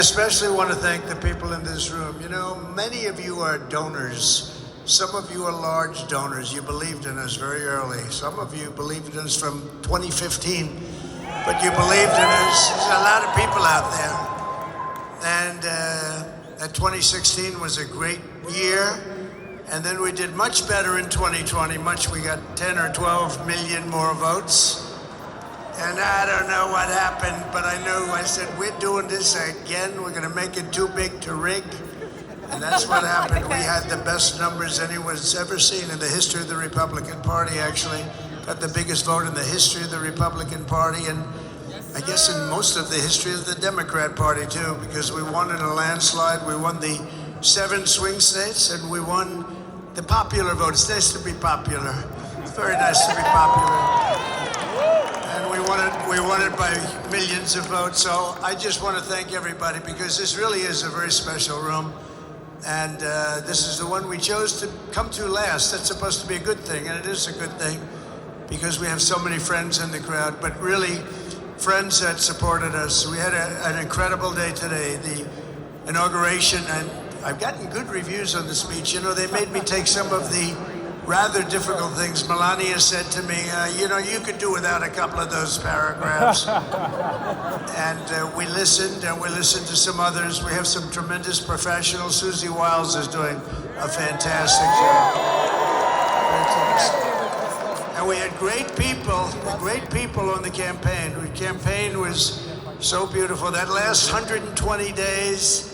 Especially want to thank the people in this room. You know, many of you are donors. Some of you are large donors. You believed in us very early. Some of you believed in us from 2015, but you believed in us. There's a lot of people out there. And 2016 was a great year. And then we did much better in 2020. We got 10 or 12 million more votes. And I don't know what happened, but I said, we're doing this again. We're going to make it too big to rig. And that's what happened. We had the best numbers anyone's ever seen in the history of the Republican Party, actually. Got the biggest vote in the history of the Republican Party, and I guess in most of the history of the Democrat Party, too, because we won in a landslide. We won the 7 swing states, and we won the popular vote. It's nice to be popular. It's very nice to be popular. And we won it by millions of votes. So I just want to thank everybody, because this really is a very special room. And this is the one we chose to come to last. That's supposed to be a good thing, and it is a good thing, because we have so many friends in the crowd, but really friends that supported us. We had an incredible day today, the inauguration, and I've gotten good reviews on the speech. You know, they made me take some of the rather difficult things. Melania said to me, you know, you could do without a couple of those paragraphs. And we listened, and we listened to some others. We have some tremendous professionals. Susie Wiles is doing a fantastic job. And we had great people on the campaign. The campaign was so beautiful. That last 120 days,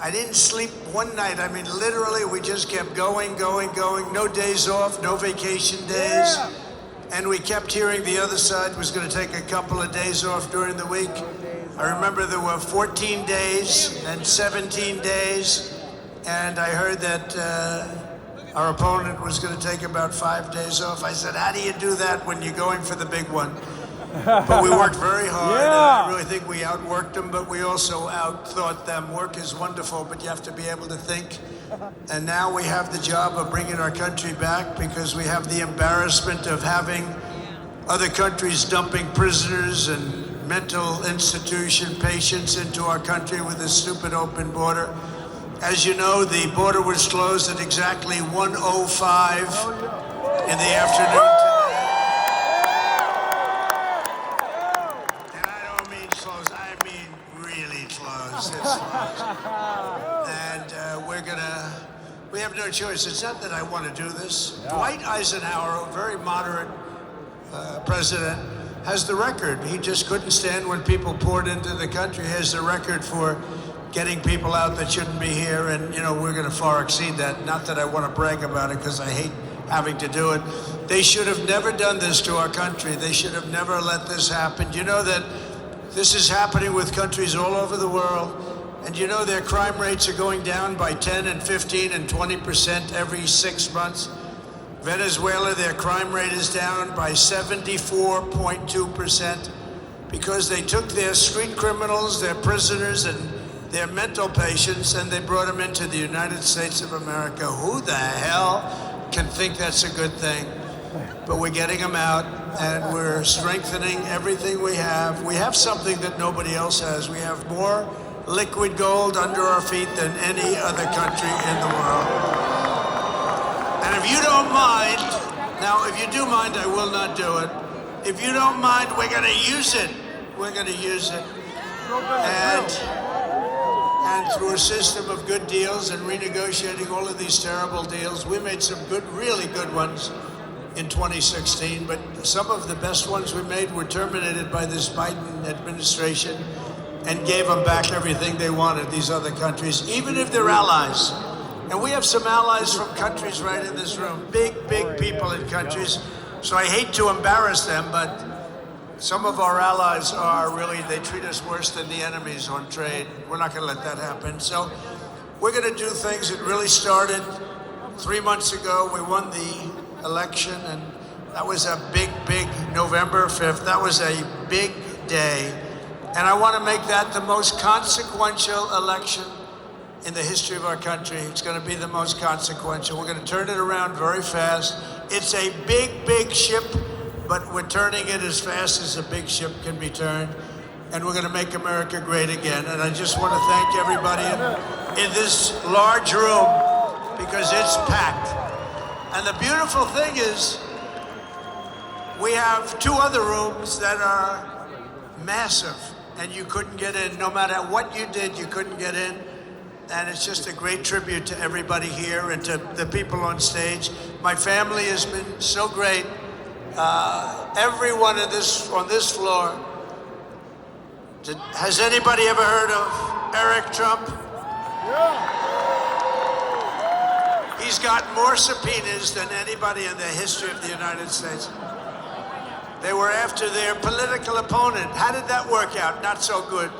I didn't sleep one night. I mean, literally, we just kept going. No days off, no vacation days. And we kept hearing the other side was going to take a couple of days off during the week. I remember there were 14 days and 17 days. And I heard that our opponent was going to take about 5 days off. I said, how do you do that when you're going for the big one? But we worked very hard. And I really think we outworked them, but we also outthought them. Work is wonderful, but you have to be able to think. And now we have the job of bringing our country back, because we have the embarrassment of having other countries dumping prisoners and mental institution patients into our country with a stupid open border. As you know, the border was closed at exactly 1:05 in the afternoon today. It's closed. And we have no choice. It's not that I want to do this. Dwight Eisenhower, a very moderate president, has the record. He just couldn't stand when people poured into the country. He has the record for getting people out that shouldn't be here. And, you know, we're going to far exceed that. Not that I want to brag about it, because I hate having to do it. They should have never done this to our country. They should have never let this happen. You know that this is happening with countries all over the world, and you know their crime rates are going down by 10 and 15 and 20% every 6 months. Venezuela, their crime rate is down by 74.2%, because they took their street criminals, their prisoners, and their mental patients, and they brought them into the United States of America. Who the hell can think that's a good thing? But we're getting them out, and we're strengthening everything we have. We have something that nobody else has. We have more liquid gold under our feet than any other country in the world. And if you don't mind, now if you do mind, I will not do it. If you don't mind, we're going to use it. We're going to use it. And through a system of good deals and renegotiating all of these terrible deals, we made some good, really good ones in 2016, but some of the best ones we made were terminated by this Biden administration and gave them back everything they wanted, these other countries, even if they're allies. And we have some allies from countries right in this room, big people in countries. So I hate to embarrass them, but some of our allies are really, they treat us worse than the enemies on trade. We're not going to let that happen. So we're going to do things that really started 3 months ago. We won the election, and that was a big November 5th. That was a big day. And I want to make that the most consequential election in the history of our country. It's going to be the most consequential. We're going to turn it around very fast. It's a big ship, but we're turning it as fast as a big ship can be turned. and we're going to make America great again. And I just want to thank everybody in this large room because it's packed. And the beautiful thing is we have 2 other rooms that are massive, and you couldn't get in. No matter what you did, you couldn't get in. And it's just a great tribute to everybody here and to the people on stage. My family has been so great. Everyone on this floor. Has anybody ever heard of Eric Trump? Yeah. He's got more subpoenas than anybody in the history of the United States. They were after their political opponent. How did that work out? Not so good.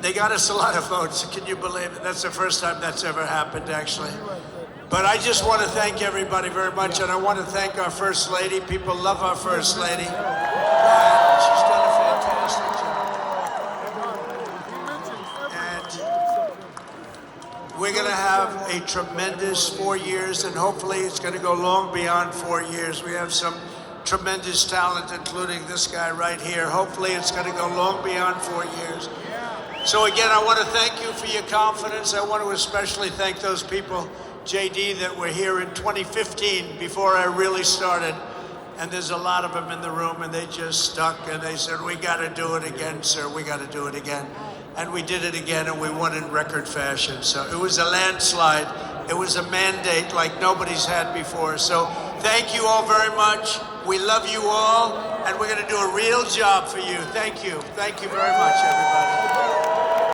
They got us a lot of votes. Can you believe it? That's the first time that's ever happened, actually. But I just want to thank everybody very much, and I want to thank our First Lady. People love our First Lady. And she's done a fantastic job. And we're going to have a tremendous 4 years, and hopefully it's going to go long beyond 4 years. We have some tremendous talent, including this guy right here. Hopefully it's going to go long beyond 4 years. So again, I want to thank you for your confidence. I want to especially thank those people, JD, that were here in 2015 before I really started. And there's a lot of them in the room, and they just stuck, and they said, we got to do it again, sir. We got to do it again. And we did it again, and we won in record fashion. So it was a landslide. It was a mandate like nobody's had before. So thank you all very much. We love you all, and we're going to do a real job for you. Thank you. Thank you very much, everybody.